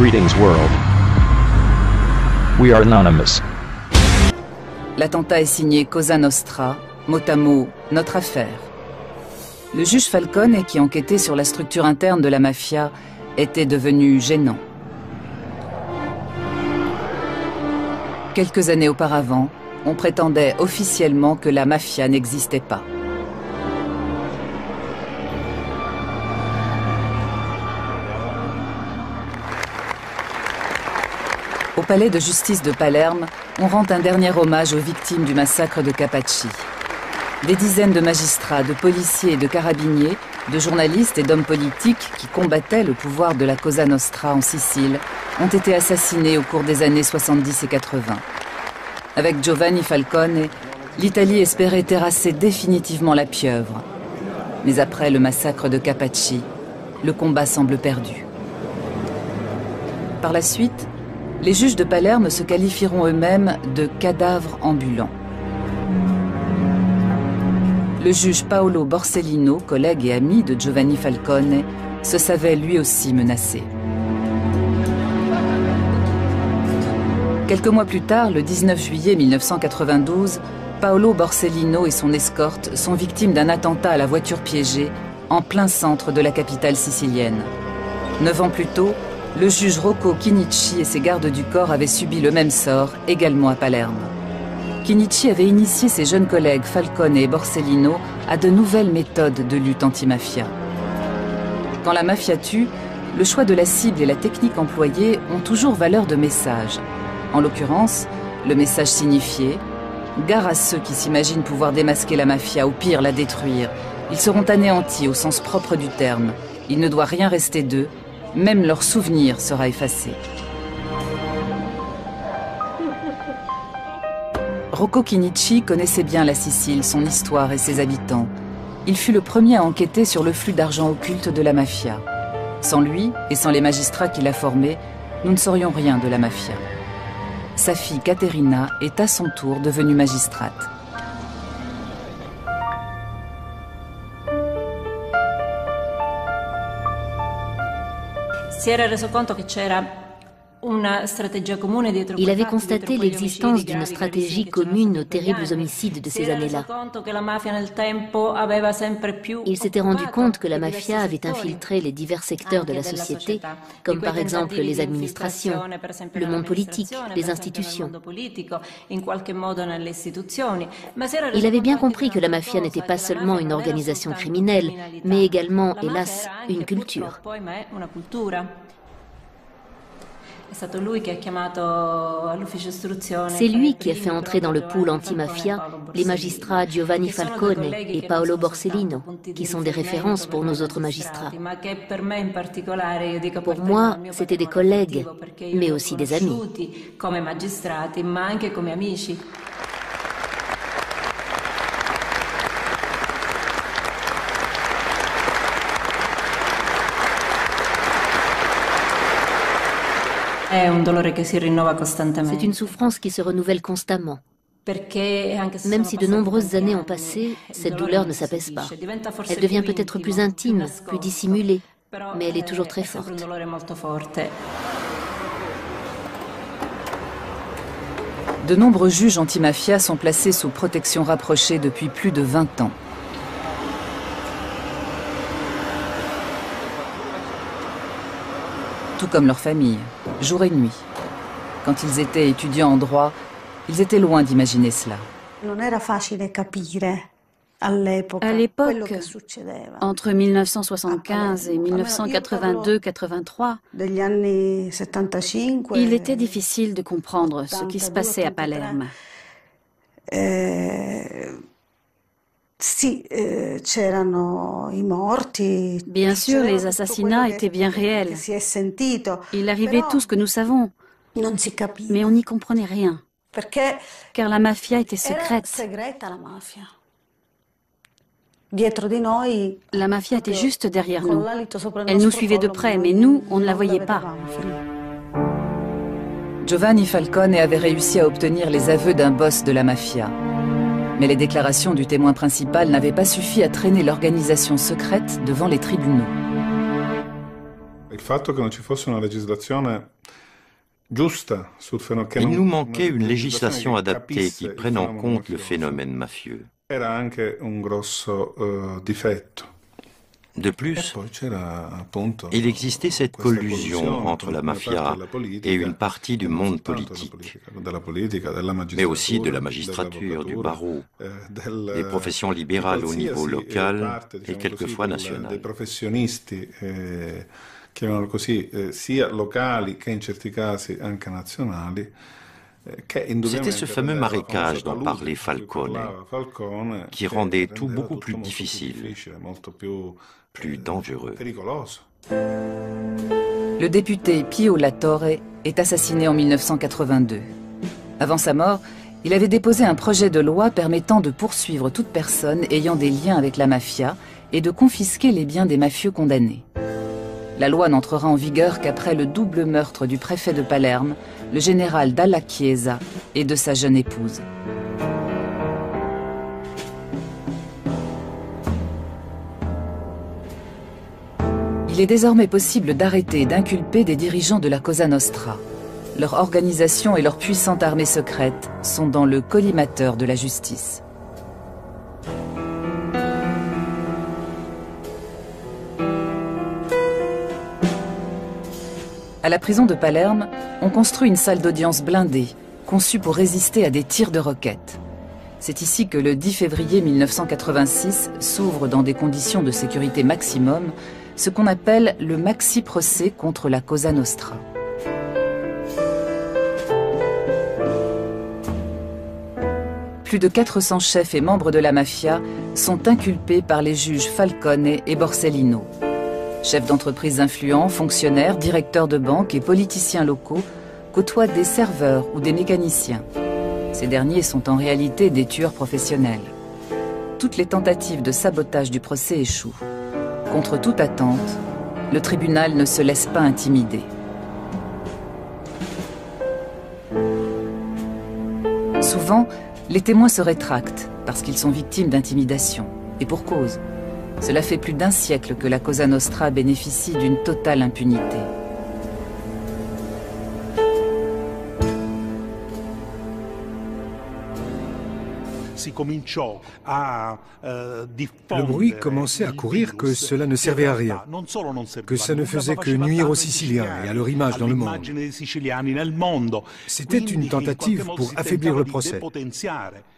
Greetings world. We are anonymous. L'attentat est signé Cosa Nostra, mot à mot, notre affaire. Le juge Falcone, qui enquêtait sur la structure interne de la mafia, était devenu gênant. Quelques années auparavant, on prétendait officiellement que la mafia n'existait pas. Au palais de justice de Palerme, on rend un dernier hommage aux victimes du massacre de Capaci. Des dizaines de magistrats, de policiers et de carabiniers, de journalistes et d'hommes politiques qui combattaient le pouvoir de la Cosa Nostra en Sicile ont été assassinés au cours des années 70 et 80. Avec Giovanni Falcone, l'Italie espérait terrasser définitivement la pieuvre. Mais après le massacre de Capaci, le combat semble perdu. Par la suite, les juges de Palerme se qualifieront eux-mêmes de cadavres ambulants. Le juge Paolo Borsellino, collègue et ami de Giovanni Falcone, se savait lui aussi menacé. Quelques mois plus tard, le 19 juillet 1992, Paolo Borsellino et son escorte sont victimes d'un attentat à la voiture piégée en plein centre de la capitale sicilienne. 9 ans plus tôt, le juge Rocco Chinnici et ses gardes du corps avaient subi le même sort, également à Palerme. Chinnici avait initié ses jeunes collègues Falcone et Borsellino à de nouvelles méthodes de lutte anti-mafia. Quand la mafia tue, le choix de la cible et la technique employée ont toujours valeur de message. En l'occurrence, le message signifiait « Gare à ceux qui s'imaginent pouvoir démasquer la mafia ou pire la détruire. Ils seront anéantis au sens propre du terme. Il ne doit rien rester d'eux. Même leur souvenir sera effacé. » Rocco Chinnici connaissait bien la Sicile, son histoire et ses habitants. Il fut le premier à enquêter sur le flux d'argent occulte de la mafia. Sans lui et sans les magistrats qui l'a formé, nous ne saurions rien de la mafia. Sa fille Caterina est à son tour devenue magistrate. Il avait constaté l'existence d'une stratégie commune aux terribles homicides de ces années-là. Il s'était rendu compte que la mafia avait infiltré les divers secteurs de la société, comme par exemple les administrations, le monde politique, les institutions. Il avait bien compris que la mafia n'était pas seulement une organisation criminelle, mais également, hélas, une culture. C'est lui qui a fait entrer dans le pool anti-mafia les magistrats Giovanni Falcone et Paolo Borsellino, qui sont des références pour nos autres magistrats. Pour moi, c'étaient des collègues, mais aussi des amis. C'est une souffrance qui se renouvelle constamment. Même si de nombreuses années ont passé, cette douleur ne s'apaise pas. Elle devient peut-être plus intime, plus dissimulée, mais elle est toujours très forte. De nombreux juges anti-mafia sont placés sous protection rapprochée depuis plus de 20 ans. Tout comme leur famille, jour et nuit. Quand ils étaient étudiants en droit, ils étaient loin d'imaginer cela. À l'époque, entre 1975 et 1982-83, il était difficile de comprendre ce qui se passait à Palerme. Bien sûr, les assassinats étaient bien réels. Il arrivait tout ce que nous savons, mais on n'y comprenait rien, car la mafia était secrète. La mafia était juste derrière nous. Elle nous suivait de près, mais nous, on ne la voyait pas. Giovanni Falcone avait réussi à obtenir les aveux d'un boss de la mafia. Mais les déclarations du témoin principal n'avaient pas suffi à traîner l'organisation secrète devant les tribunaux. Il nous manquait une législation adaptée qui prenne en compte le phénomène mafieux. De plus, il existait cette collusion entre la mafia et une partie du monde politique, mais aussi de la magistrature, du barreau, des professions libérales au niveau local et quelquefois national. C'était ce fameux marécage dont parlait Falcone, qui rendait tout beaucoup plus difficile, plus dangereux. Le député Pio La Torre est assassiné en 1982. Avant sa mort, il avait déposé un projet de loi permettant de poursuivre toute personne ayant des liens avec la mafia et de confisquer les biens des mafieux condamnés. La loi n'entrera en vigueur qu'après le double meurtre du préfet de Palerme, le général Dalla Chiesa, et de sa jeune épouse. Il est désormais possible d'arrêter et d'inculper des dirigeants de la Cosa Nostra. Leur organisation et leur puissante armée secrète sont dans le collimateur de la justice. À la prison de Palerme, on construit une salle d'audience blindée, conçue pour résister à des tirs de roquettes. C'est ici que le 10 février 1986 s'ouvre dans des conditions de sécurité maximum ce qu'on appelle le maxi-procès contre la Cosa Nostra. Plus de 400 chefs et membres de la mafia sont inculpés par les juges Falcone et Borsellino. Chefs d'entreprise influents, fonctionnaires, directeurs de banque et politiciens locaux côtoient des serveurs ou des mécaniciens. Ces derniers sont en réalité des tueurs professionnels. Toutes les tentatives de sabotage du procès échouent. Contre toute attente, le tribunal ne se laisse pas intimider. Souvent, les témoins se rétractent parce qu'ils sont victimes d'intimidation. Et pour cause. Cela fait plus d'un siècle que la Cosa Nostra bénéficie d'une totale impunité. Le bruit commençait à courir que cela ne servait à rien, que ça ne faisait que nuire aux Siciliens et à leur image dans le monde. C'était une tentative pour affaiblir le procès.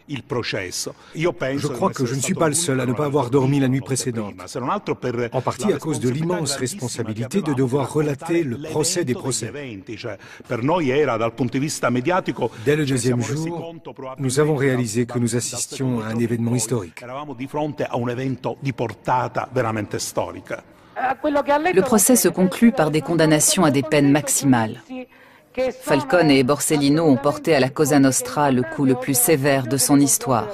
Je crois que je ne suis pas le seul à ne pas avoir dormi la nuit précédente, en partie à cause de l'immense responsabilité de devoir relater le procès des procès. Dès le deuxième jour, nous avons réalisé que nous assistions à un événement historique. Le procès se conclut par des condamnations à des peines maximales. Falcone et Borsellino ont porté à la Cosa Nostra le coup le plus sévère de son histoire.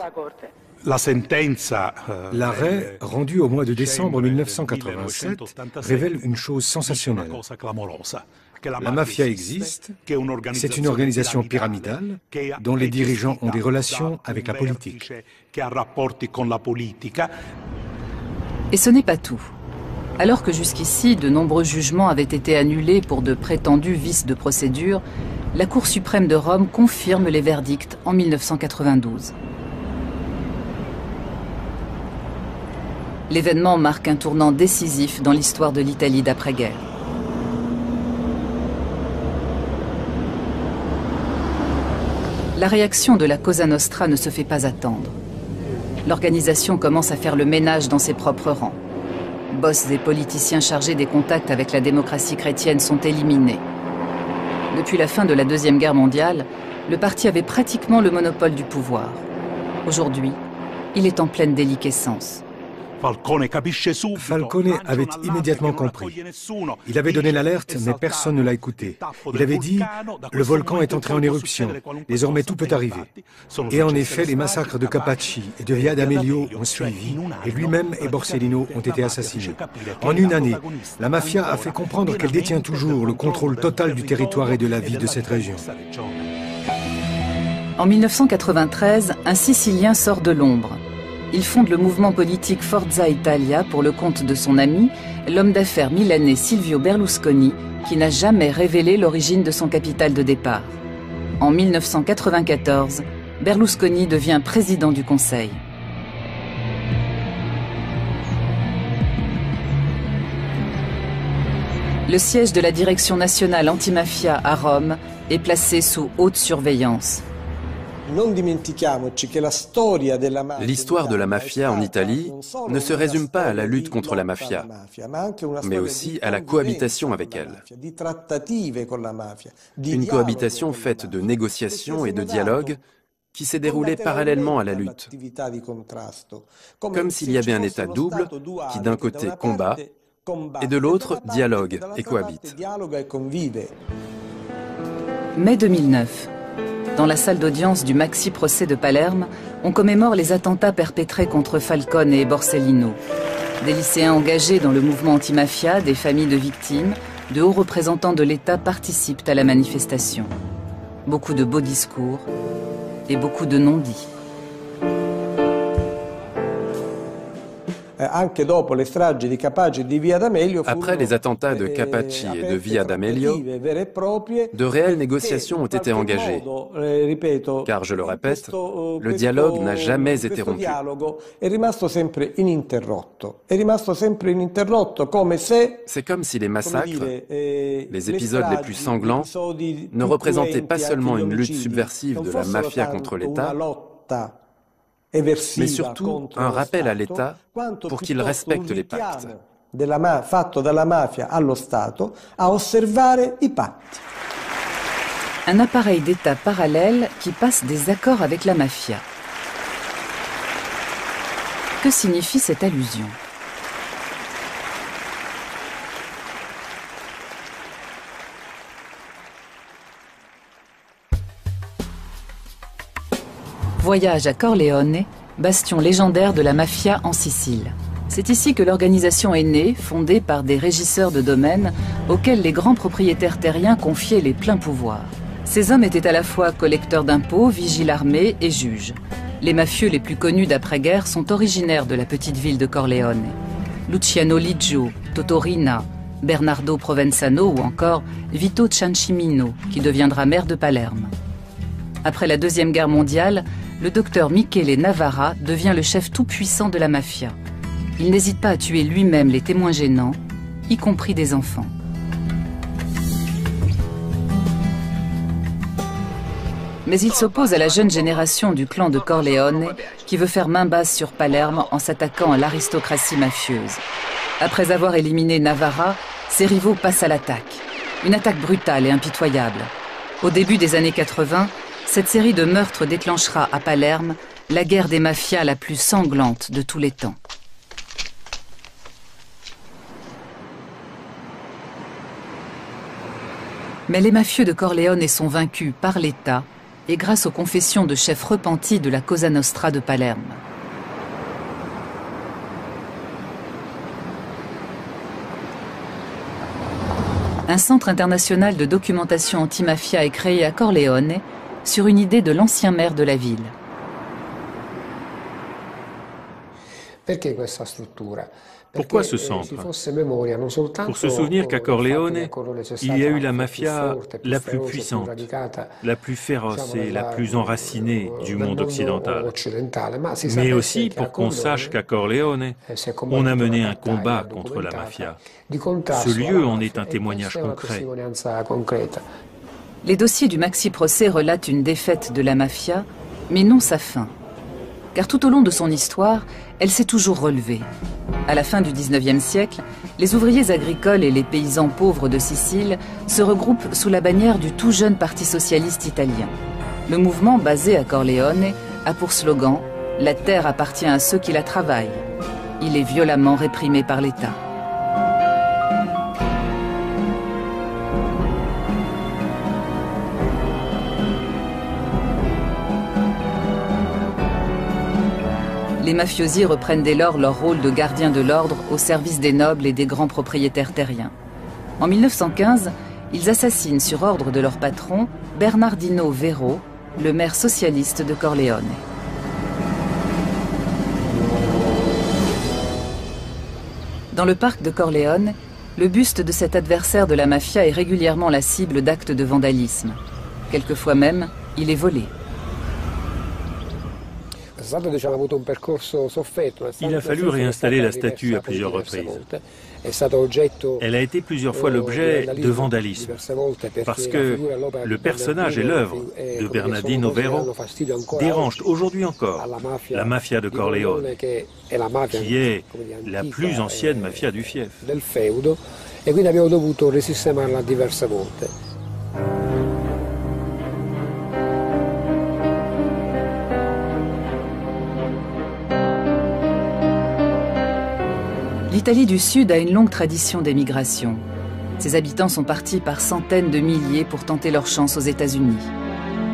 L'arrêt, rendu au mois de décembre 1987, révèle une chose sensationnelle. La mafia existe, c'est une organisation pyramidale dont les dirigeants ont des relations avec la politique. Et ce n'est pas tout. Alors que jusqu'ici, de nombreux jugements avaient été annulés pour de prétendus vices de procédure, la Cour suprême de Rome confirme les verdicts en 1992. L'événement marque un tournant décisif dans l'histoire de l'Italie d'après-guerre. La réaction de la Cosa Nostra ne se fait pas attendre. L'organisation commence à faire le ménage dans ses propres rangs. Boss et politiciens chargés des contacts avec la démocratie chrétienne sont éliminés. Depuis la fin de la Deuxième Guerre mondiale, le parti avait pratiquement le monopole du pouvoir. Aujourd'hui, il est en pleine déliquescence. Falcone avait immédiatement compris. Il avait donné l'alerte, mais personne ne l'a écouté. Il avait dit « Le volcan est entré en éruption, désormais tout peut arriver ». Et en effet, les massacres de Capaci et de Via d'Amelio ont suivi, et lui-même et Borsellino ont été assassinés. En une année, la mafia a fait comprendre qu'elle détient toujours le contrôle total du territoire et de la vie de cette région. En 1993, un Sicilien sort de l'ombre. il fonde le mouvement politique Forza Italia pour le compte de son ami, l'homme d'affaires milanais Silvio Berlusconi, qui n'a jamais révélé l'origine de son capital de départ. En 1994, Berlusconi devient président du Conseil. Le siège de la Direction nationale antimafia à Rome est placé sous haute surveillance. L'histoire de la mafia en Italie ne se résume pas à la lutte contre la mafia, mais aussi à la cohabitation avec elle. Une cohabitation faite de négociations et de dialogues qui s'est déroulée parallèlement à la lutte. Comme s'il y avait un État double qui d'un côté combat et de l'autre dialogue et cohabite. Mai 2009. Dans la salle d'audience du maxi procès de Palerme, on commémore les attentats perpétrés contre Falcone et Borsellino. Des lycéens engagés dans le mouvement anti-mafia, des familles de victimes, de hauts représentants de l'État participent à la manifestation. Beaucoup de beaux discours et beaucoup de non-dits. Après les attentats de Capaci et de Via d'Amelio, de réelles négociations ont été engagées. Car, je le répète, le dialogue n'a jamais été rompu. C'est comme si les massacres, les épisodes les plus sanglants, ne représentaient pas seulement une lutte subversive de la mafia contre l'État, mais surtout un rappel à l'État pour qu'il respecte les pactes. Un appareil d'État parallèle qui passe des accords avec la mafia. Que signifie cette allusion ? Voyage à Corleone, bastion légendaire de la mafia en Sicile. C'est ici que l'organisation est née, fondée par des régisseurs de domaine auxquels les grands propriétaires terriens confiaient les pleins pouvoirs. Ces hommes étaient à la fois collecteurs d'impôts, vigiles armés et juges. Les mafieux les plus connus d'après-guerre sont originaires de la petite ville de Corleone. Luciano Liggio, Totorina, Bernardo Provenzano ou encore Vito Ciancimino, qui deviendra maire de Palerme. Après la Deuxième Guerre mondiale, le docteur Michele Navarra devient le chef tout-puissant de la mafia. Il n'hésite pas à tuer lui-même les témoins gênants, y compris des enfants. Mais il s'oppose à la jeune génération du clan de Corleone qui veut faire main basse sur Palerme en s'attaquant à l'aristocratie mafieuse. Après avoir éliminé Navarra, ses rivaux passent à l'attaque. Une attaque brutale et impitoyable. Au début des années 80, cette série de meurtres déclenchera à Palerme la guerre des mafias la plus sanglante de tous les temps. Mais les mafieux de Corleone sont vaincus par l'État et grâce aux confessions de chefs repentis de la Cosa Nostra de Palerme. Un centre international de documentation anti-mafia est créé à Corleone sur une idée de l'ancien maire de la ville. Pourquoi ce centre? Pour se souvenir qu'à Corleone, il y a eu la mafia la plus puissante, la plus féroce et la plus enracinée du monde occidental. Mais aussi pour qu'on sache qu'à Corleone, on a mené un combat contre la mafia. Ce lieu en est un témoignage concret. Les dossiers du maxi-procès relatent une défaite de la mafia, mais non sa fin. Car tout au long de son histoire, elle s'est toujours relevée. À la fin du XIXe siècle, les ouvriers agricoles et les paysans pauvres de Sicile se regroupent sous la bannière du tout jeune Parti socialiste italien. Le mouvement, basé à Corleone, a pour slogan « La terre appartient à ceux qui la travaillent ». Il est violemment réprimé par l'État. Les mafiosi reprennent dès lors leur rôle de gardiens de l'ordre au service des nobles et des grands propriétaires terriens. En 1915, ils assassinent sur ordre de leur patron, Bernardino Vero, le maire socialiste de Corleone. Dans le parc de Corleone, le buste de cet adversaire de la mafia est régulièrement la cible d'actes de vandalisme. Quelquefois même, il est volé. Il a fallu réinstaller la statue à plusieurs reprises. Elle a été plusieurs fois l'objet de vandalisme, parce que le personnage et l'œuvre de Bernardino Vero dérangent aujourd'hui encore la mafia de Corleone, qui est la plus ancienne mafia du fief. L'Italie du Sud a une longue tradition d'émigration. Ses habitants sont partis par centaines de milliers pour tenter leur chance aux États-Unis.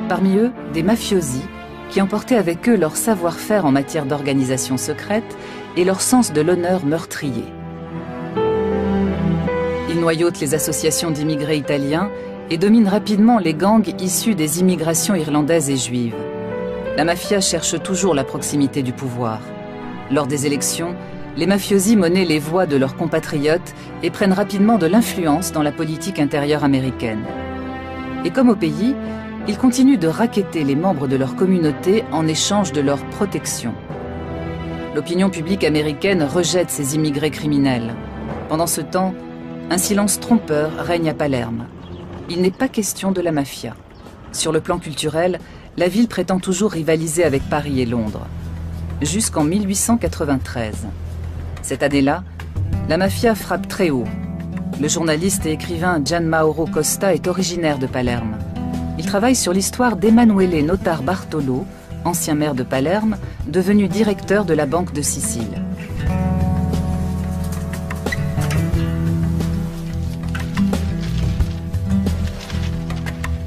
Parmi eux, des mafiosi qui emportaient avec eux leur savoir-faire en matière d'organisation secrète et leur sens de l'honneur meurtrier. Ils noyautent les associations d'immigrés italiens et dominent rapidement les gangs issus des immigrations irlandaises et juives. La mafia cherche toujours la proximité du pouvoir. Lors des élections, les mafiosi monnaient les voix de leurs compatriotes et prennent rapidement de l'influence dans la politique intérieure américaine. Et comme au pays, ils continuent de racketter les membres de leur communauté en échange de leur protection. L'opinion publique américaine rejette ces immigrés criminels. Pendant ce temps, un silence trompeur règne à Palerme. Il n'est pas question de la mafia. Sur le plan culturel, la ville prétend toujours rivaliser avec Paris et Londres. Jusqu'en 1893. Cette année-là, la mafia frappe très haut. Le journaliste et écrivain Gian Mauro Costa est originaire de Palerme. Il travaille sur l'histoire d'Emanuele Notar Bartolo, ancien maire de Palerme, devenu directeur de la Banque de Sicile.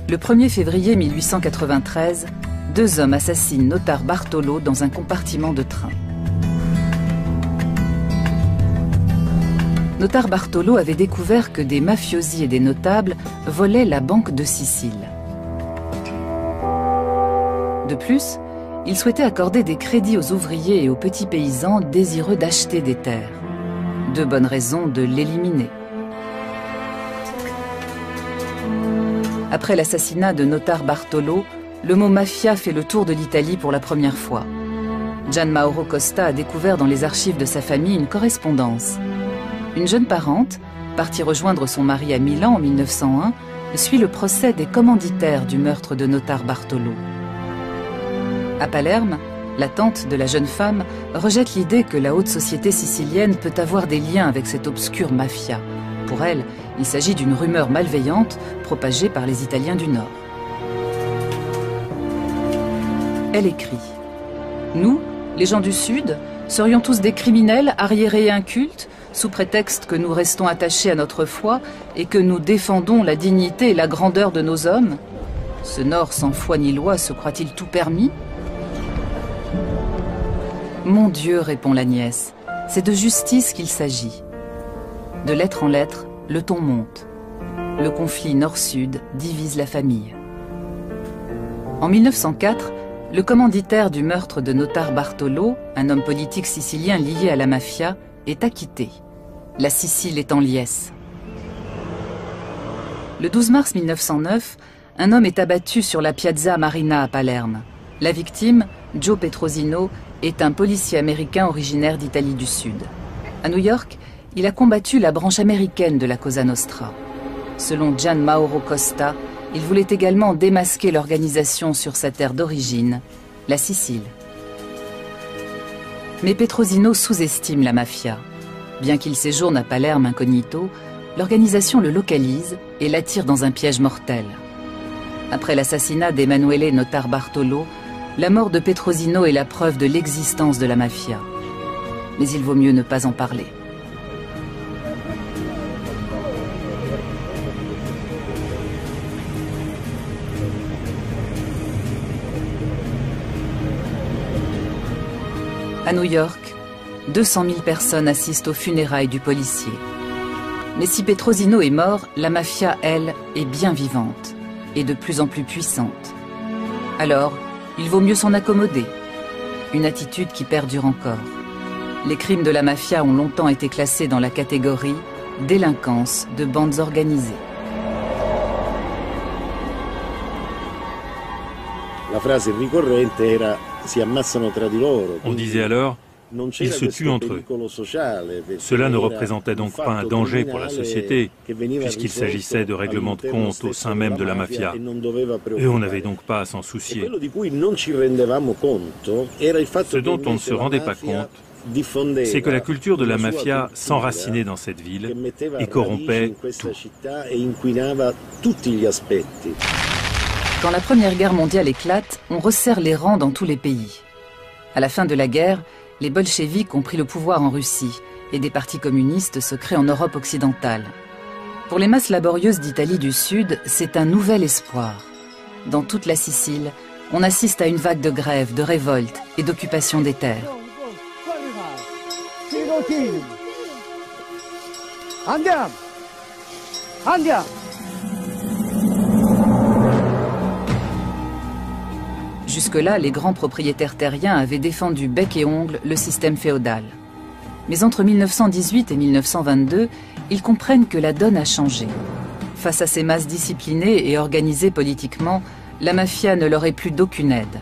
Le 1er février 1893, 2 hommes assassinent Notar Bartolo dans un compartiment de train. Notar Bartolo avait découvert que des mafiosi et des notables volaient la Banque de Sicile. De plus, il souhaitait accorder des crédits aux ouvriers et aux petits paysans désireux d'acheter des terres. 2 bonnes raisons de l'éliminer. Après l'assassinat de Notar Bartolo, le mot mafia fait le tour de l'Italie pour la première fois. Gian Mauro Costa a découvert dans les archives de sa famille une correspondance. Une jeune parente, partie rejoindre son mari à Milan en 1901, suit le procès des commanditaires du meurtre de Notar Bartolo. À Palerme, la tante de la jeune femme rejette l'idée que la haute société sicilienne peut avoir des liens avec cette obscure mafia. Pour elle, il s'agit d'une rumeur malveillante propagée par les Italiens du Nord. Elle écrit « Nous, les gens du Sud, serions tous des criminels arriérés et incultes, sous prétexte que nous restons attachés à notre foi et que nous défendons la dignité et la grandeur de nos hommes. Ce Nord sans foi ni loi se croit-il tout permis ?» Mon Dieu, répond la nièce, c'est de justice qu'il s'agit. De lettre en lettre, le ton monte. Le conflit nord-sud divise la famille. En 1904, le commanditaire du meurtre de Notar Bartolo, un homme politique sicilien lié à la mafia, est acquitté. La Sicile est en liesse. Le 12 mars 1909, un homme est abattu sur la Piazza Marina à Palerme. La victime, Joe Petrosino, est un policier américain originaire d'Italie du Sud. À New York, il a combattu la branche américaine de la Cosa Nostra. Selon Gian Mauro Costa, il voulait également démasquer l'organisation sur sa terre d'origine, la Sicile. Mais Petrosino sous-estime la mafia. Bien qu'il séjourne à Palerme incognito, l'organisation le localise et l'attire dans un piège mortel. Après l'assassinat d'Emanuele Notar Bartolo, la mort de Petrosino est la preuve de l'existence de la mafia. Mais il vaut mieux ne pas en parler. À New York, 200 000 personnes assistent aux funérailles du policier. Mais si Petrosino est mort, la mafia, elle, est bien vivante et de plus en plus puissante. Alors, il vaut mieux s'en accommoder. Une attitude qui perdure encore. Les crimes de la mafia ont longtemps été classés dans la catégorie délinquance de bandes organisées. On disait alors, ils se tuent entre eux. Cela ne représentait donc pas un danger pour la société, puisqu'il s'agissait de règlements de compte au sein même de la mafia. Et on n'avait donc pas à s'en soucier. Ce dont on ne se rendait pas compte, c'est que la culture de la mafia s'enracinait dans cette ville et corrompait tout. Quand la Première Guerre mondiale éclate, on resserre les rangs dans tous les pays. À la fin de la guerre, les bolcheviks ont pris le pouvoir en Russie et des partis communistes se créent en Europe occidentale. Pour les masses laborieuses d'Italie du Sud, c'est un nouvel espoir. Dans toute la Sicile, on assiste à une vague de grèves, de révoltes et d'occupation des terres. Andiamo! Andiamo! Jusque-là, les grands propriétaires terriens avaient défendu bec et ongle le système féodal. Mais entre 1918 et 1922, ils comprennent que la donne a changé. Face à ces masses disciplinées et organisées politiquement, la mafia ne leur est plus d'aucune aide.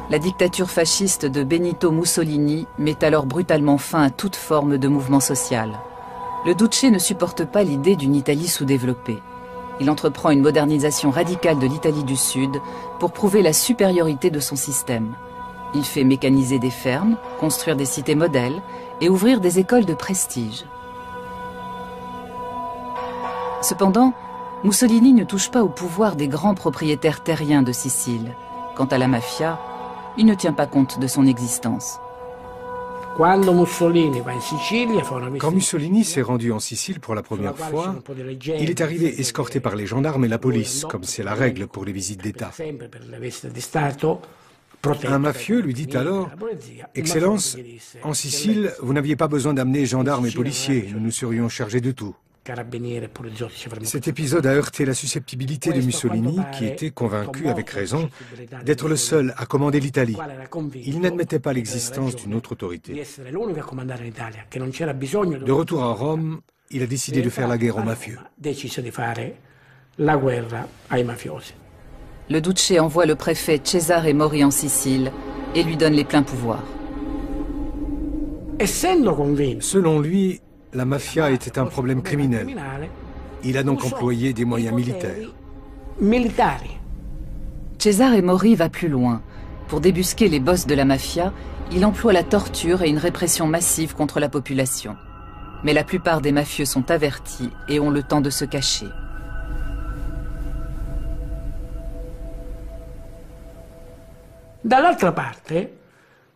La dictature fasciste de Benito Mussolini met alors brutalement fin à toute forme de mouvement social. Le Duce ne supporte pas l'idée d'une Italie sous-développée. Il entreprend une modernisation radicale de l'Italie du Sud pour prouver la supériorité de son système. Il fait mécaniser des fermes, construire des cités modèles et ouvrir des écoles de prestige. Cependant, Mussolini ne touche pas au pouvoir des grands propriétaires terriens de Sicile. Quant à la mafia, il ne tient pas compte de son existence. Quand Mussolini s'est rendu en Sicile pour la première fois, il est arrivé escorté par les gendarmes et la police, comme c'est la règle pour les visites d'État. Un mafieux lui dit alors « Excellence, en Sicile, vous n'aviez pas besoin d'amener gendarmes et policiers, nous nous serions chargés de tout. » Cet épisode a heurté la susceptibilité de Mussolini, qui était convaincu, avec raison, d'être le seul à commander l'Italie. Il n'admettait pas l'existence d'une autre autorité. De retour à Rome, il a décidé de faire la guerre aux mafieux. Le Duce envoie le préfet Cesare Mori en Sicile et lui donne les pleins pouvoirs. Selon lui, la mafia était un problème criminel. Il a donc employé des moyens militaires. Cesare Mori va plus loin. Pour débusquer les boss de la mafia, il emploie la torture et une répression massive contre la population. Mais la plupart des mafieux sont avertis et ont le temps de se cacher.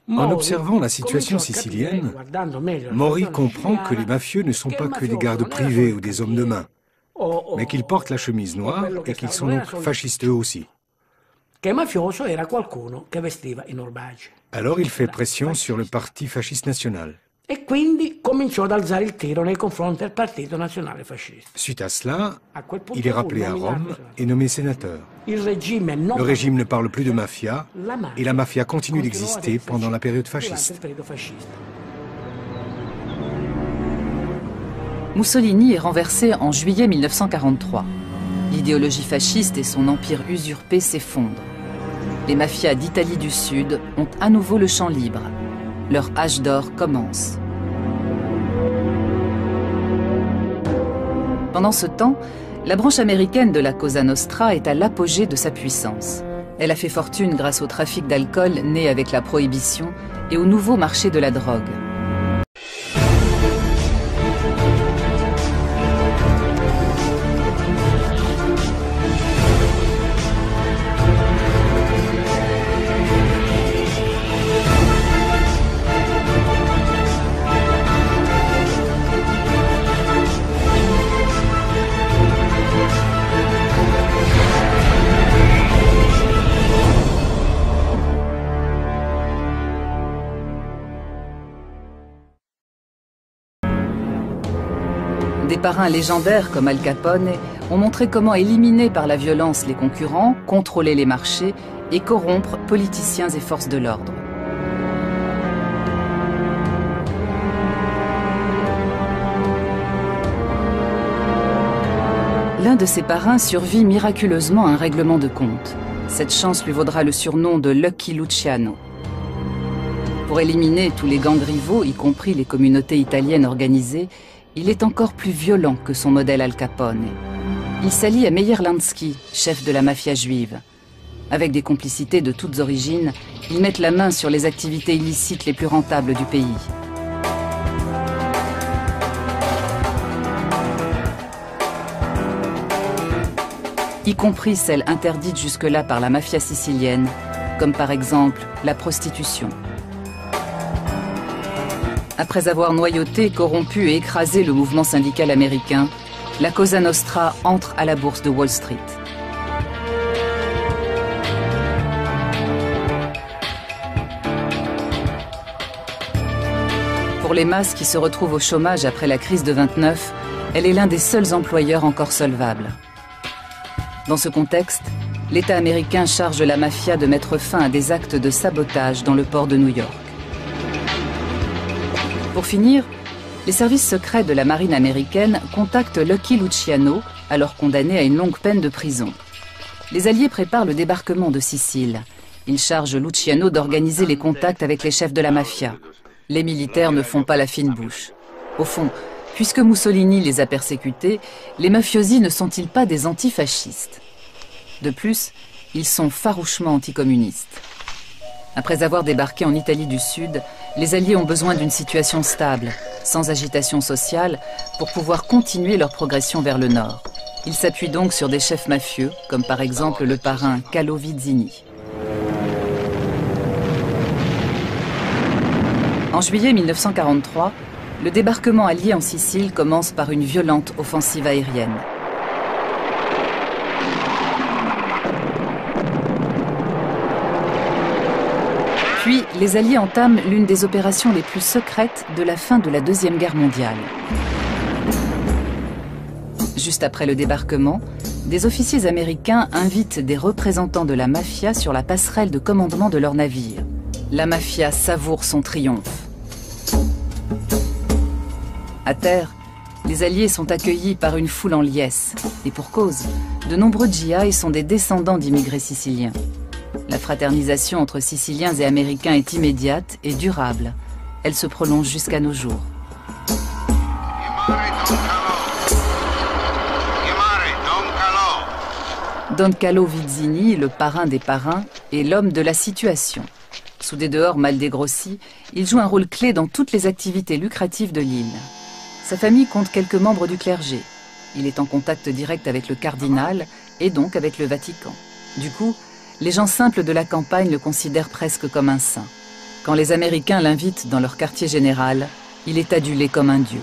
En observant la situation sicilienne, Mori comprend que les mafieux ne sont pas que des gardes privés ou des hommes de main, mais qu'ils portent la chemise noire et qu'ils sont donc fascistes eux aussi. Alors il fait pression sur le parti fasciste national. Suite à cela, il est rappelé à Rome et nommé sénateur. Le régime ne parle plus de mafia et la mafia continue d'exister pendant la période fasciste. Mussolini est renversé en juillet 1943. L'idéologie fasciste et son empire usurpé s'effondrent. Les mafias d'Italie du Sud ont à nouveau le champ libre. Leur âge d'or commence. Pendant ce temps, la branche américaine de la Cosa Nostra est à l'apogée de sa puissance. Elle a fait fortune grâce au trafic d'alcool né avec la prohibition et au nouveau marché de la drogue. parrains légendaires comme Al Capone ont montré comment éliminer par la violence les concurrents, contrôler les marchés et corrompre politiciens et forces de l'ordre. L'un de ses parrains survit miraculeusement à un règlement de compte. Cette chance lui vaudra le surnom de Lucky Luciano. Pour éliminer tous les gangs rivaux, y compris les communautés italiennes organisées, il est encore plus violent que son modèle Al Capone. Il s'allie à Meyer Lansky, chef de la mafia juive. Avec des complicités de toutes origines, ils mettent la main sur les activités illicites les plus rentables du pays. Y compris celles interdites jusque-là par la mafia sicilienne, comme par exemple la prostitution. Après avoir noyauté, corrompu et écrasé le mouvement syndical américain, la Cosa Nostra entre à la bourse de Wall Street. Pour les masses qui se retrouvent au chômage après la crise de 29, elle est l'un des seuls employeurs encore solvables. Dans ce contexte, l'État américain charge la mafia de mettre fin à des actes de sabotage dans le port de New York. Pour finir, les services secrets de la marine américaine contactent Lucky Luciano, alors condamné à une longue peine de prison. Les Alliés préparent le débarquement de Sicile. Ils chargent Luciano d'organiser les contacts avec les chefs de la mafia. Les militaires ne font pas la fine bouche. Au fond, puisque Mussolini les a persécutés, les mafiosi ne sont-ils pas des antifascistes? De plus, ils sont farouchement anticommunistes. Après avoir débarqué en Italie du Sud, les Alliés ont besoin d'une situation stable, sans agitation sociale, pour pouvoir continuer leur progression vers le nord. Ils s'appuient donc sur des chefs mafieux, comme par exemple le parrain Carlo Vizzini. En juillet 1943, le débarquement allié en Sicile commence par une violente offensive aérienne. Puis, les Alliés entament l'une des opérations les plus secrètes de la fin de la Deuxième Guerre mondiale. Juste après le débarquement, des officiers américains invitent des représentants de la mafia sur la passerelle de commandement de leur navire. La mafia savoure son triomphe. À terre, les Alliés sont accueillis par une foule en liesse. Et pour cause, de nombreux GI sont des descendants d'immigrés siciliens. La fraternisation entre Siciliens et Américains est immédiate et durable. Elle se prolonge jusqu'à nos jours. Don Carlo Vizzini, le parrain des parrains, est l'homme de la situation. Sous des dehors mal dégrossis, il joue un rôle clé dans toutes les activités lucratives de l'île. Sa famille compte quelques membres du clergé. Il est en contact direct avec le cardinal et donc avec le Vatican. Du coup, les gens simples de la campagne le considèrent presque comme un saint. Quand les Américains l'invitent dans leur quartier général, il est adulé comme un dieu.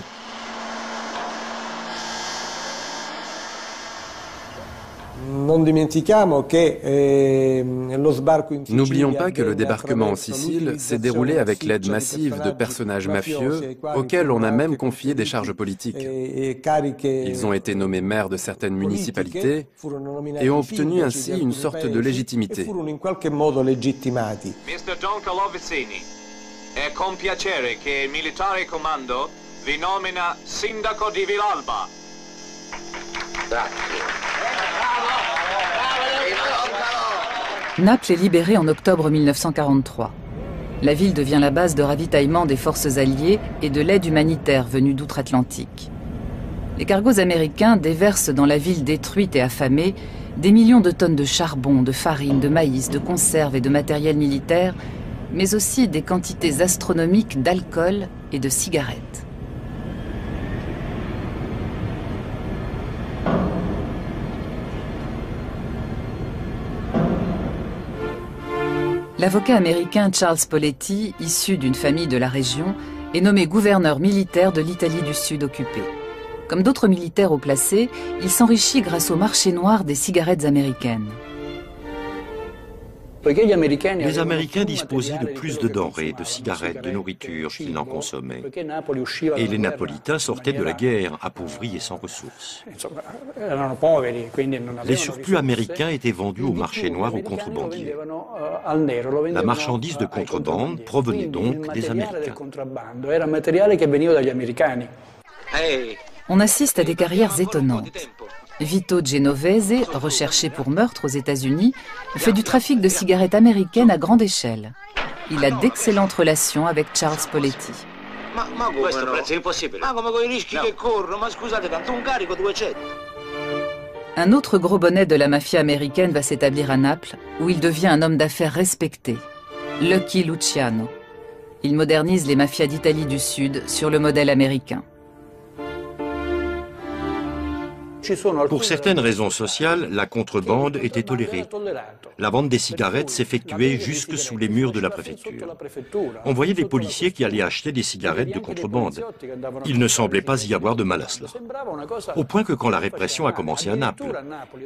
N'oublions pas que le débarquement en Sicile s'est déroulé avec l'aide massive de personnages mafieux auxquels on a même confié des charges politiques. Ils ont été nommés maires de certaines municipalités et ont obtenu ainsi une sorte de légitimité. Mr. Don Carlo Vizzini, è con piacere che il militare comando vi nomina sindaco di Villalba. Naples est libérée en octobre 1943. La ville devient la base de ravitaillement des forces alliées et de l'aide humanitaire venue d'outre-Atlantique. Les cargos américains déversent dans la ville détruite et affamée des millions de tonnes de charbon, de farine, de maïs, de conserves et de matériel militaire, mais aussi des quantités astronomiques d'alcool et de cigarettes. L'avocat américain Charles Poletti, issu d'une famille de la région, est nommé gouverneur militaire de l'Italie du Sud occupée. Comme d'autres militaires haut placés, il s'enrichit grâce au marché noir des cigarettes américaines. Les Américains disposaient de plus de denrées, de cigarettes, de nourriture qu'ils n'en consommaient. Et les Napolitains sortaient de la guerre, appauvris et sans ressources. Les surplus américains étaient vendus au marché noir aux contrebandiers. La marchandise de contrebande provenait donc des Américains. On assiste à des carrières étonnantes. Vito Genovese, recherché pour meurtre aux États-Unis, fait du trafic de cigarettes américaines à grande échelle. Il a d'excellentes relations avec Charles Poletti. Un autre gros bonnet de la mafia américaine va s'établir à Naples, où il devient un homme d'affaires respecté, Lucky Luciano. Il modernise les mafias d'Italie du Sud sur le modèle américain. Pour certaines raisons sociales, la contrebande était tolérée. La vente des cigarettes s'effectuait jusque sous les murs de la préfecture. On voyait des policiers qui allaient acheter des cigarettes de contrebande. Il ne semblait pas y avoir de mal à cela. Au point que quand la répression a commencé à Naples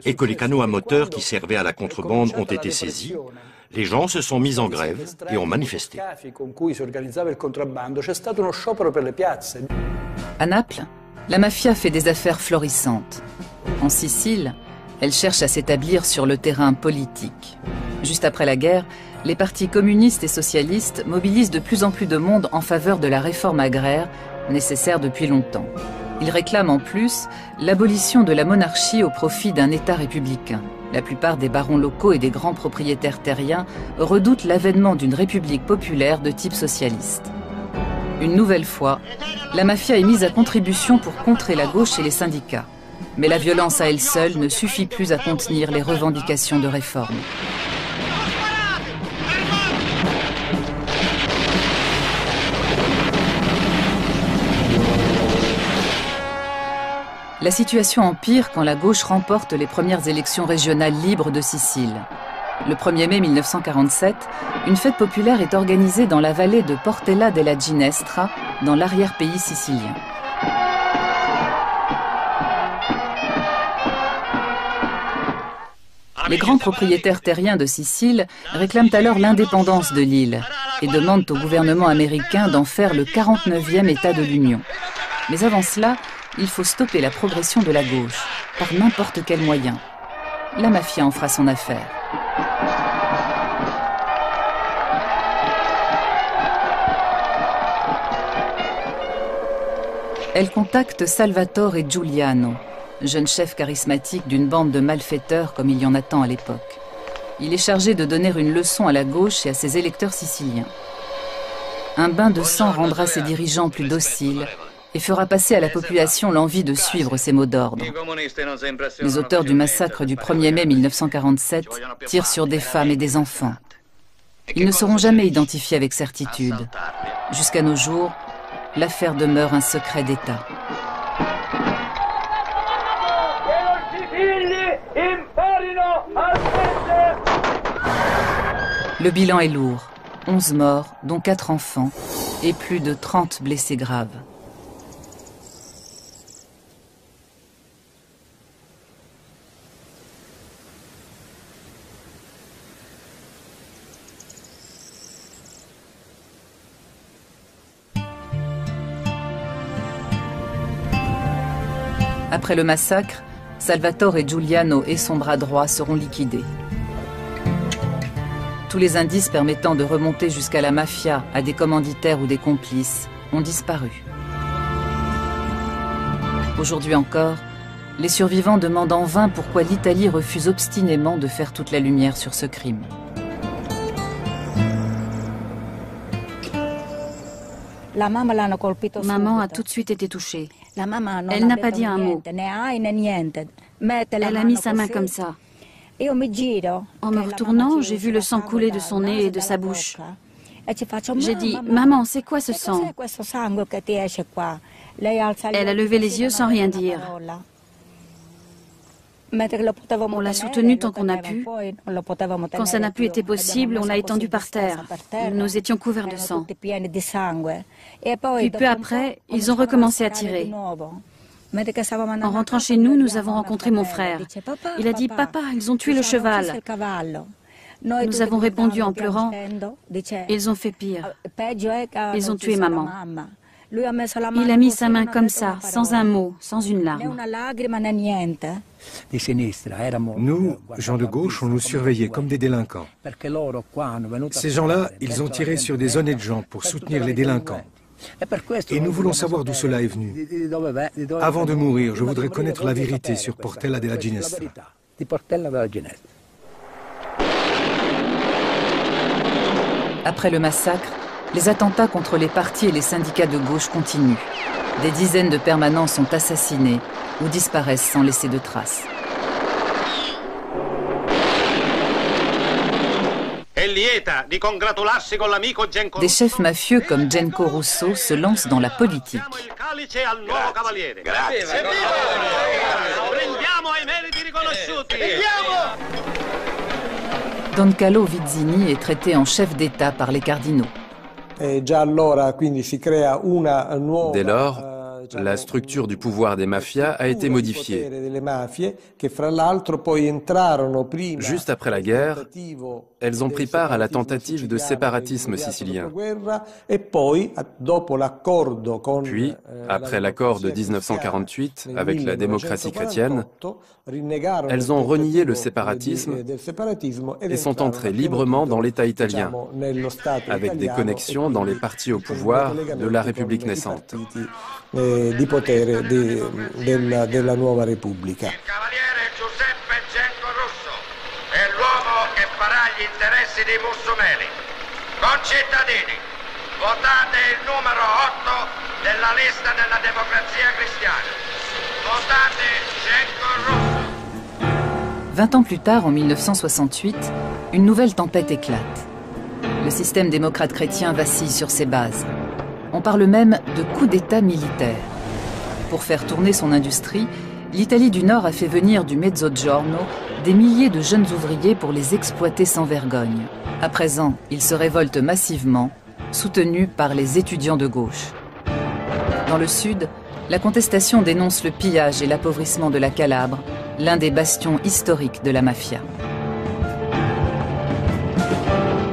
et que les canaux à moteur qui servaient à la contrebande ont été saisis, les gens se sont mis en grève et ont manifesté. À Naples, la mafia fait des affaires florissantes. En Sicile, elle cherche à s'établir sur le terrain politique. Juste après la guerre, les partis communistes et socialistes mobilisent de plus en plus de monde en faveur de la réforme agraire, nécessaire depuis longtemps. Ils réclament en plus l'abolition de la monarchie au profit d'un État républicain. La plupart des barons locaux et des grands propriétaires terriens redoutent l'avènement d'une république populaire de type socialiste. Une nouvelle fois, la mafia est mise à contribution pour contrer la gauche et les syndicats. Mais la violence à elle seule ne suffit plus à contenir les revendications de réforme. La situation empire quand la gauche remporte les premières élections régionales libres de Sicile. Le 1er mai 1947, une fête populaire est organisée dans la vallée de Portella della Ginestra, dans l'arrière-pays sicilien. Les grands propriétaires terriens de Sicile réclament alors l'indépendance de l'île et demandent au gouvernement américain d'en faire le 49e État de l'Union. Mais avant cela, il faut stopper la progression de la gauche, par n'importe quel moyen. La mafia en fera son affaire. Elle contacte Salvatore Giuliano, jeune chef charismatique d'une bande de malfaiteurs comme il y en a tant à l'époque. Il est chargé de donner une leçon à la gauche et à ses électeurs siciliens. Un bain de sang rendra ses dirigeants plus dociles et fera passer à la population l'envie de suivre ses mots d'ordre. Les auteurs du massacre du 1er mai 1947 tirent sur des femmes et des enfants. Ils ne seront jamais identifiés avec certitude. Jusqu'à nos jours, l'affaire demeure un secret d'État. Le bilan est lourd. 11 morts, dont 4 enfants, et plus de 30 blessés graves. Après le massacre, Salvatore Giuliano et son bras droit seront liquidés. Tous les indices permettant de remonter jusqu'à la mafia, à des commanditaires ou des complices, ont disparu. Aujourd'hui encore, les survivants demandent en vain pourquoi l'Italie refuse obstinément de faire toute la lumière sur ce crime. Maman a tout de suite été touchée. Elle n'a pas dit un mot. Elle a mis sa main comme ça. En me retournant, j'ai vu le sang couler de son nez et de sa bouche. J'ai dit, « Maman, c'est quoi ce sang ?» Elle a levé les yeux sans rien dire. On l'a soutenue tant qu'on a pu. Quand ça n'a plus été possible, on l'a étendue par terre. Nous étions couverts de sang. Puis peu après, ils ont recommencé à tirer. En rentrant chez nous, nous avons rencontré mon frère. Il a dit, « Papa, ils ont tué le cheval. » Nous avons répondu en pleurant. Ils ont fait pire. Ils ont tué maman. Il a mis sa main comme ça, sans un mot, sans une larme. Nous, gens de gauche, on nous surveillait comme des délinquants. Ces gens-là, ils ont tiré sur des honnêtes gens pour soutenir les délinquants. Et nous voulons savoir d'où cela est venu. Avant de mourir, je voudrais connaître la vérité sur Portella della Ginestra. Après le massacre, les attentats contre les partis et les syndicats de gauche continuent. Des dizaines de permanents sont assassinés ou disparaissent sans laisser de traces. Des chefs mafieux comme Genco Russo se lancent dans la politique. Don Carlo Vizzini est traité en chef d'État par les cardinaux. Dès lors, la structure du pouvoir des mafias a été modifiée. Juste après la guerre, elles ont pris part à la tentative de séparatisme sicilien. Puis, après l'accord de 1948 avec la démocratie chrétienne, elles ont renié le séparatisme et sont entrées librement dans l'État italien, avec des connexions dans les partis au pouvoir de la République naissante. Di potere della nuova Repubblica. Il cavaliere Giuseppe Genco Russo è l'uomo che farà gli interessi dei Mussumeli. Concittadini, votate il numero 8 della lista della Democrazia Cristiana. Votate Genco Russo. 20 ans plus tard, en 1968, une nouvelle tempête éclate. Le système démocrate chrétien vacille sur ses bases. On parle même de coup d'État militaire. Pour faire tourner son industrie, l'Italie du Nord a fait venir du Mezzogiorno des milliers de jeunes ouvriers pour les exploiter sans vergogne. À présent, ils se révoltent massivement, soutenus par les étudiants de gauche. Dans le sud, la contestation dénonce le pillage et l'appauvrissement de la Calabre, l'un des bastions historiques de la mafia.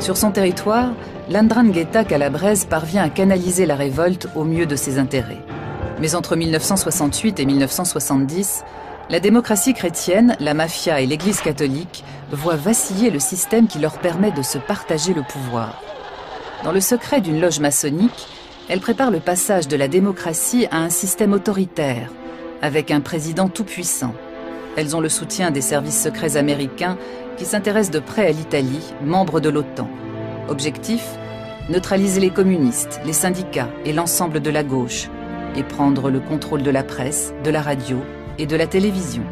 Sur son territoire, l'Ndrangheta calabraise parvient à canaliser la révolte au mieux de ses intérêts. Mais entre 1968 et 1970, la démocratie chrétienne, la mafia et l'Église catholique voient vaciller le système qui leur permet de se partager le pouvoir. Dans le secret d'une loge maçonnique, elle prépare le passage de la démocratie à un système autoritaire, avec un président tout-puissant. Elles ont le soutien des services secrets américains qui s'intéressent de près à l'Italie, membre de l'OTAN. Objectif : neutraliser les communistes, les syndicats et l'ensemble de la gauche, et prendre le contrôle de la presse, de la radio et de la télévision.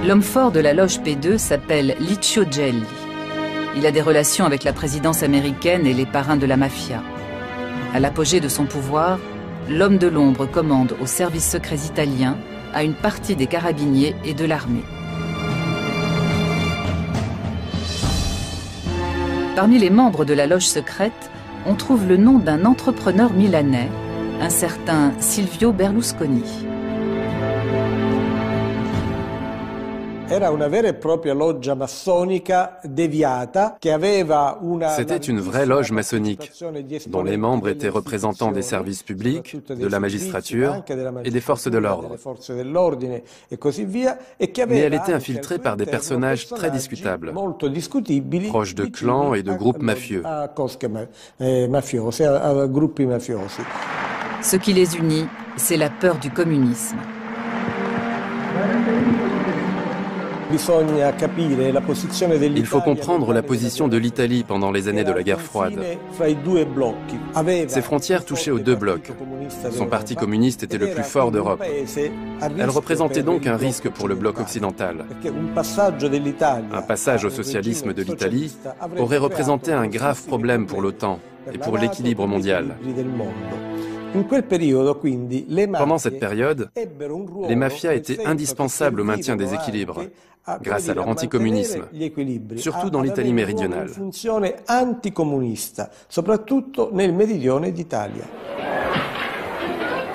L'homme fort de la loge P2 s'appelle Licio Gelli. Il a des relations avec la présidence américaine et les parrains de la mafia. À l'apogée de son pouvoir, l'homme de l'ombre commande aux services secrets italiens, à une partie des carabiniers et de l'armée. Parmi les membres de la loge secrète, on trouve le nom d'un entrepreneur milanais, un certain Silvio Berlusconi. C'était une vraie loge maçonnique, dont les membres étaient représentants des services publics, de la magistrature et des forces de l'ordre. Mais elle était infiltrée par des personnages très discutables, proches de clans et de groupes mafieux. Ce qui les unit, c'est la peur du communisme. Il faut comprendre la position de l'Italie pendant les années de la guerre froide. Ses frontières touchaient aux deux blocs. Son parti communiste était le plus fort d'Europe. Elle représentait donc un risque pour le bloc occidental. Un passage au socialisme de l'Italie aurait représenté un grave problème pour l'OTAN et pour l'équilibre mondial. Pendant cette période, les mafias étaient indispensables au maintien des équilibres, grâce à leur anticommunisme, surtout dans l'Italie méridionale.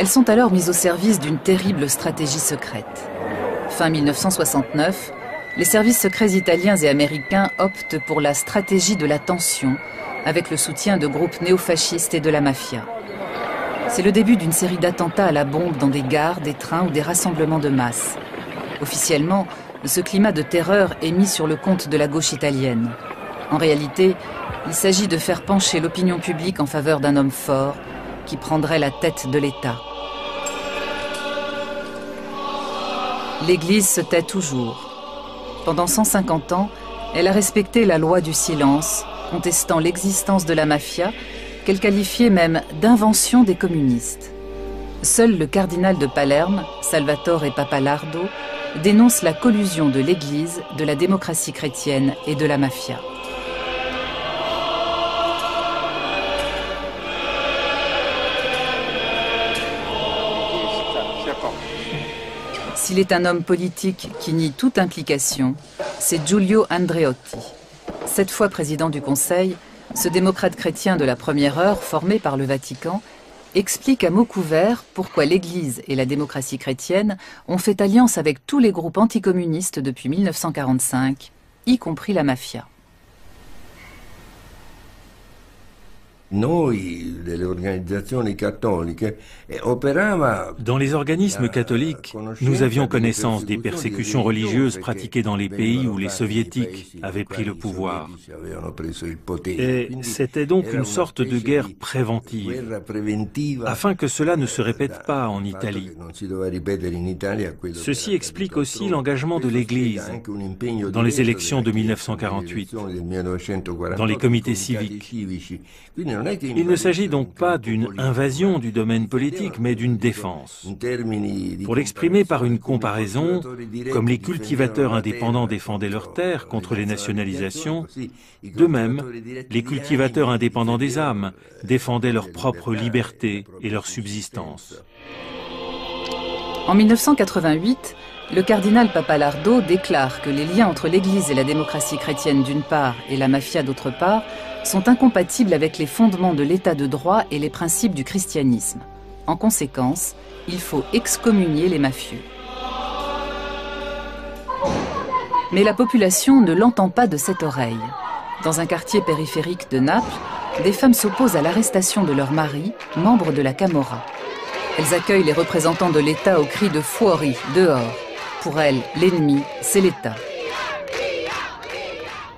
Elles sont alors mises au service d'une terrible stratégie secrète. Fin 1969, les services secrets italiens et américains optent pour la stratégie de la tension, avec le soutien de groupes néofascistes et de la mafia. C'est le début d'une série d'attentats à la bombe dans des gares, des trains ou des rassemblements de masse. Officiellement, ce climat de terreur est mis sur le compte de la gauche italienne. En réalité, il s'agit de faire pencher l'opinion publique en faveur d'un homme fort qui prendrait la tête de l'État. L'Église se tait toujours. Pendant 150 ans, elle a respecté la loi du silence, contestant l'existence de la mafia, qu'elle qualifiait même d'invention des communistes. Seul le cardinal de Palerme, Salvatore Pappalardo, dénonce la collusion de l'Église, de la démocratie chrétienne et de la mafia. S'il est un homme politique qui nie toute implication, c'est Giulio Andreotti. 7 fois président du Conseil, ce démocrate chrétien de la première heure, formé par le Vatican, explique à mots couverts pourquoi l'Église et la démocratie chrétienne ont fait alliance avec tous les groupes anticommunistes depuis 1945, y compris la mafia. Dans les organismes catholiques, nous avions connaissance des persécutions religieuses pratiquées dans les pays où les soviétiques avaient pris le pouvoir. Et c'était donc une sorte de guerre préventive, afin que cela ne se répète pas en Italie. Ceci explique aussi l'engagement de l'Église dans les élections de 1948, dans les comités civiques. Il ne s'agit donc pas d'une invasion du domaine politique, mais d'une défense. Pour l'exprimer par une comparaison, comme les cultivateurs indépendants défendaient leurs terres contre les nationalisations, de même, les cultivateurs indépendants des âmes défendaient leur propre liberté et leur subsistance. En 1988, le cardinal Pappalardo déclare que les liens entre l'Église et la démocratie chrétienne d'une part et la mafia d'autre part sont incompatibles avec les fondements de l'état de droit et les principes du christianisme. En conséquence, il faut excommunier les mafieux. Mais la population ne l'entend pas de cette oreille. Dans un quartier périphérique de Naples, des femmes s'opposent à l'arrestation de leur mari, membre de la Camorra. Elles accueillent les représentants de l'État au cri de « Fuori », dehors. Pour elles, l'ennemi, c'est l'État.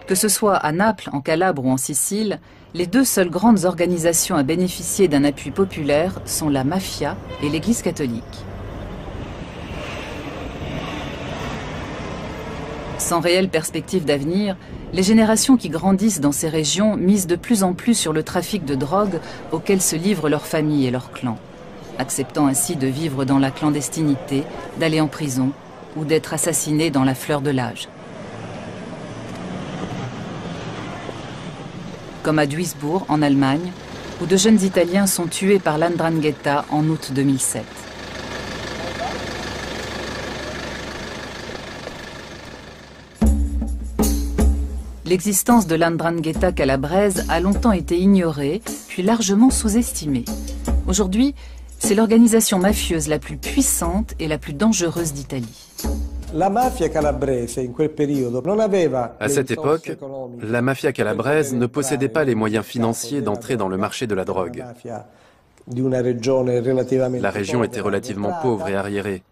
Que ce soit à Naples, en Calabre ou en Sicile, les 2 seules grandes organisations à bénéficier d'un appui populaire sont la mafia et l'Église catholique. Sans réelle perspective d'avenir, les générations qui grandissent dans ces régions misent de plus en plus sur le trafic de drogue auquel se livrent leurs familles et leurs clans, acceptant ainsi de vivre dans la clandestinité, d'aller en prison ou d'être assassinés dans la fleur de l'âge. Comme à Duisbourg, en Allemagne, où de jeunes Italiens sont tués par l''Ndrangheta en août 2007. L'existence de l''Ndrangheta calabraise a longtemps été ignorée, puis largement sous-estimée. Aujourd'hui, c'est l'organisation mafieuse la plus puissante et la plus dangereuse d'Italie. À cette époque, la mafia calabraise ne possédait pas les moyens financiers d'entrer dans le marché de la drogue. La région était relativement pauvre et arriérée.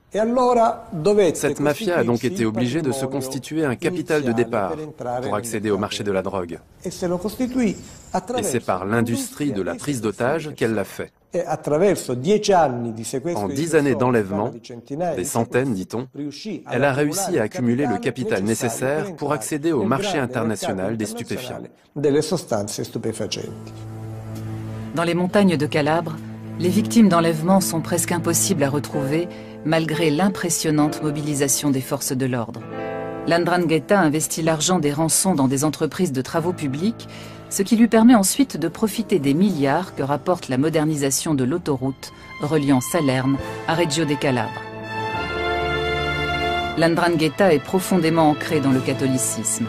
Cette mafia a donc été obligée de se constituer un capital de départ pour accéder au marché de la drogue. Et c'est par l'industrie de la prise d'otages qu'elle l'a fait. En 10 années d'enlèvement, des centaines dit-on, elle a réussi à accumuler le capital nécessaire pour accéder au marché international des stupéfiants. Dans les montagnes de Calabre, les victimes d'enlèvement sont presque impossibles à retrouver malgré l'impressionnante mobilisation des forces de l'ordre. L''Ndrangheta investit l'argent des rançons dans des entreprises de travaux publics, ce qui lui permet ensuite de profiter des milliards que rapporte la modernisation de l'autoroute reliant Salerne à Reggio de Calabre. L''Ndrangheta est profondément ancré dans le catholicisme,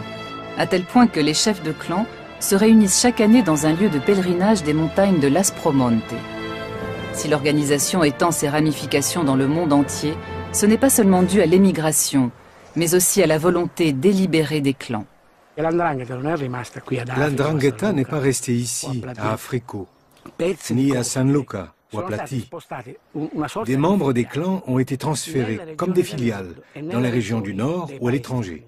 à tel point que les chefs de clan se réunissent chaque année dans un lieu de pèlerinage des montagnes de l'Aspromonte. Si l'organisation étend ses ramifications dans le monde entier, ce n'est pas seulement dû à l'émigration, mais aussi à la volonté délibérée des clans. L'Ndrangheta n'est pas restée ici, à Africo, ni à San Luca ou à Plati. Des membres des clans ont été transférés, comme des filiales, dans les régions du Nord ou à l'étranger.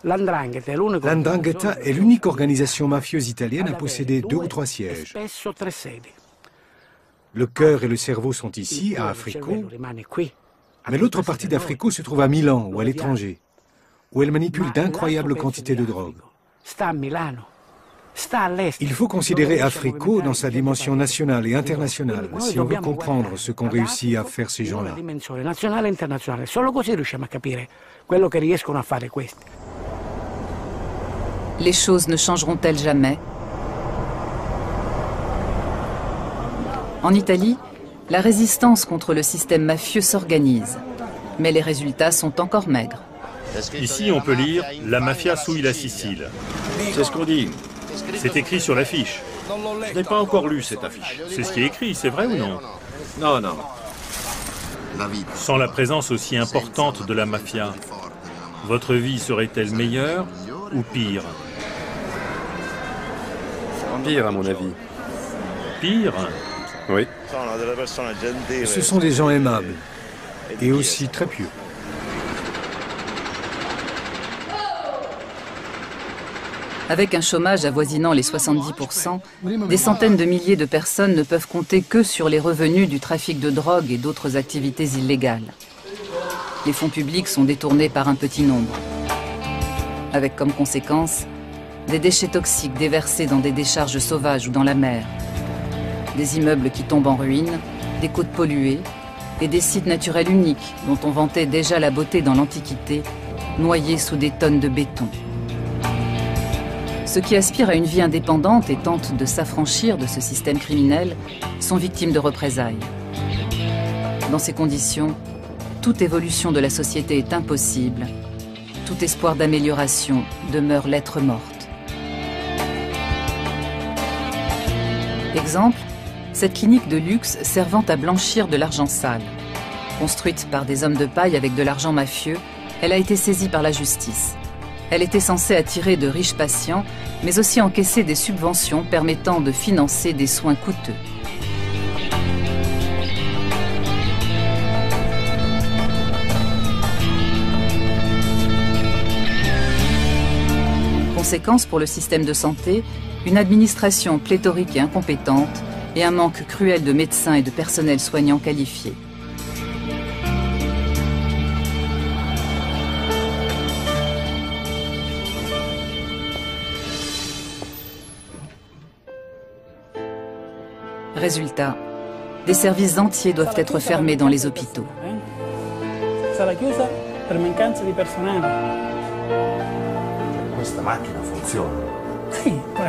L'Ndrangheta est l'unique organisation mafieuse italienne à posséder 2 ou 3 sièges. Le cœur et le cerveau sont ici, à Africo, mais l'autre partie d'Africo se trouve à Milan ou à l'étranger, où elle manipule d'incroyables quantités de drogue. Il faut considérer Africo dans sa dimension nationale et internationale si on veut comprendre ce qu'ont réussi à faire ces gens-là. Les choses ne changeront-elles jamais? En Italie, la résistance contre le système mafieux s'organise, mais les résultats sont encore maigres. Ici, on peut lire « La mafia souille la Sicile ». C'est ce qu'on dit. C'est écrit sur l'affiche. Je n'ai pas encore lu cette affiche. C'est ce qui est écrit, c'est vrai ou non? Non, non. Sans la présence aussi importante de la mafia, votre vie serait-elle meilleure ou pire? Pire, à mon avis. Pire? Oui. Ce sont des gens aimables et aussi très pieux. Avec un chômage avoisinant les 70%, des centaines de milliers de personnes ne peuvent compter que sur les revenus du trafic de drogue et d'autres activités illégales. Les fonds publics sont détournés par un petit nombre, avec comme conséquence des déchets toxiques déversés dans des décharges sauvages ou dans la mer, des immeubles qui tombent en ruine, des côtes polluées et des sites naturels uniques dont on vantait déjà la beauté dans l'Antiquité, noyés sous des tonnes de béton. Ceux qui aspirent à une vie indépendante et tentent de s'affranchir de ce système criminel sont victimes de représailles. Dans ces conditions, toute évolution de la société est impossible. Tout espoir d'amélioration demeure lettre morte. Exemple, cette clinique de luxe servant à blanchir de l'argent sale. Construite par des hommes de paille avec de l'argent mafieux, elle a été saisie par la justice. Elle était censée attirer de riches patients, mais aussi encaisser des subventions permettant de financer des soins coûteux. Conséquence pour le système de santé, une administration pléthorique et incompétente et un manque cruel de médecins et de personnel soignant qualifié. Résultat, des services entiers doivent être fermés dans les hôpitaux.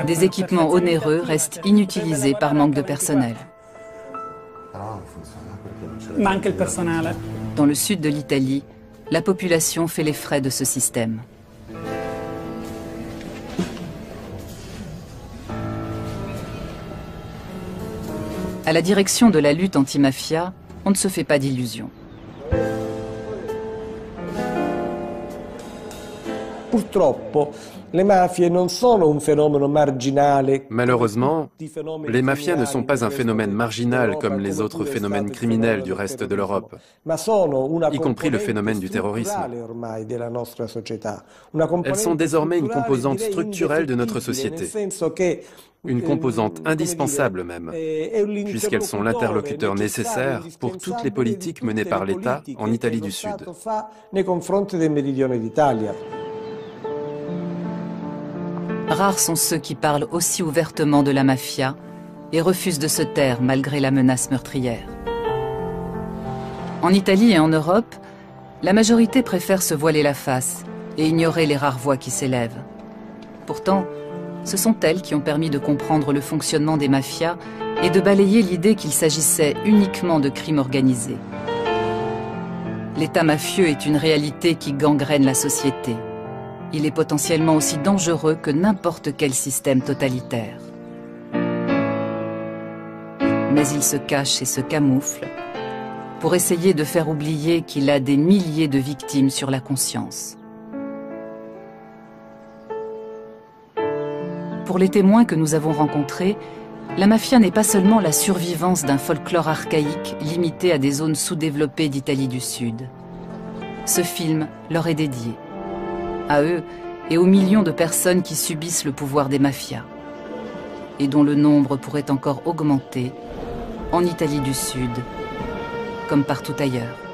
Des équipements onéreux restent inutilisés par manque de personnel. Dans le sud de l'Italie, la population fait les frais de ce système. À la direction de la lutte anti-mafia, on ne se fait pas d'illusions. Malheureusement, les mafias ne sont pas un phénomène marginal comme les autres phénomènes criminels du reste de l'Europe, y compris le phénomène du terrorisme. Elles sont désormais une composante structurelle de notre société, une composante indispensable même, puisqu'elles sont l'interlocuteur nécessaire pour toutes les politiques menées par l'État en Italie du Sud. Rares sont ceux qui parlent aussi ouvertement de la mafia et refusent de se taire malgré la menace meurtrière. En Italie et en Europe, la majorité préfère se voiler la face et ignorer les rares voix qui s'élèvent. Pourtant, ce sont elles qui ont permis de comprendre le fonctionnement des mafias et de balayer l'idée qu'il s'agissait uniquement de crimes organisés. L'État mafieux est une réalité qui gangrène la société. Il est potentiellement aussi dangereux que n'importe quel système totalitaire. Mais il se cache et se camoufle pour essayer de faire oublier qu'il a des milliers de victimes sur la conscience. Pour les témoins que nous avons rencontrés, la mafia n'est pas seulement la survivance d'un folklore archaïque limité à des zones sous-développées d'Italie du Sud. Ce film leur est dédié, à eux et aux millions de personnes qui subissent le pouvoir des mafias, et dont le nombre pourrait encore augmenter en Italie du Sud, comme partout ailleurs.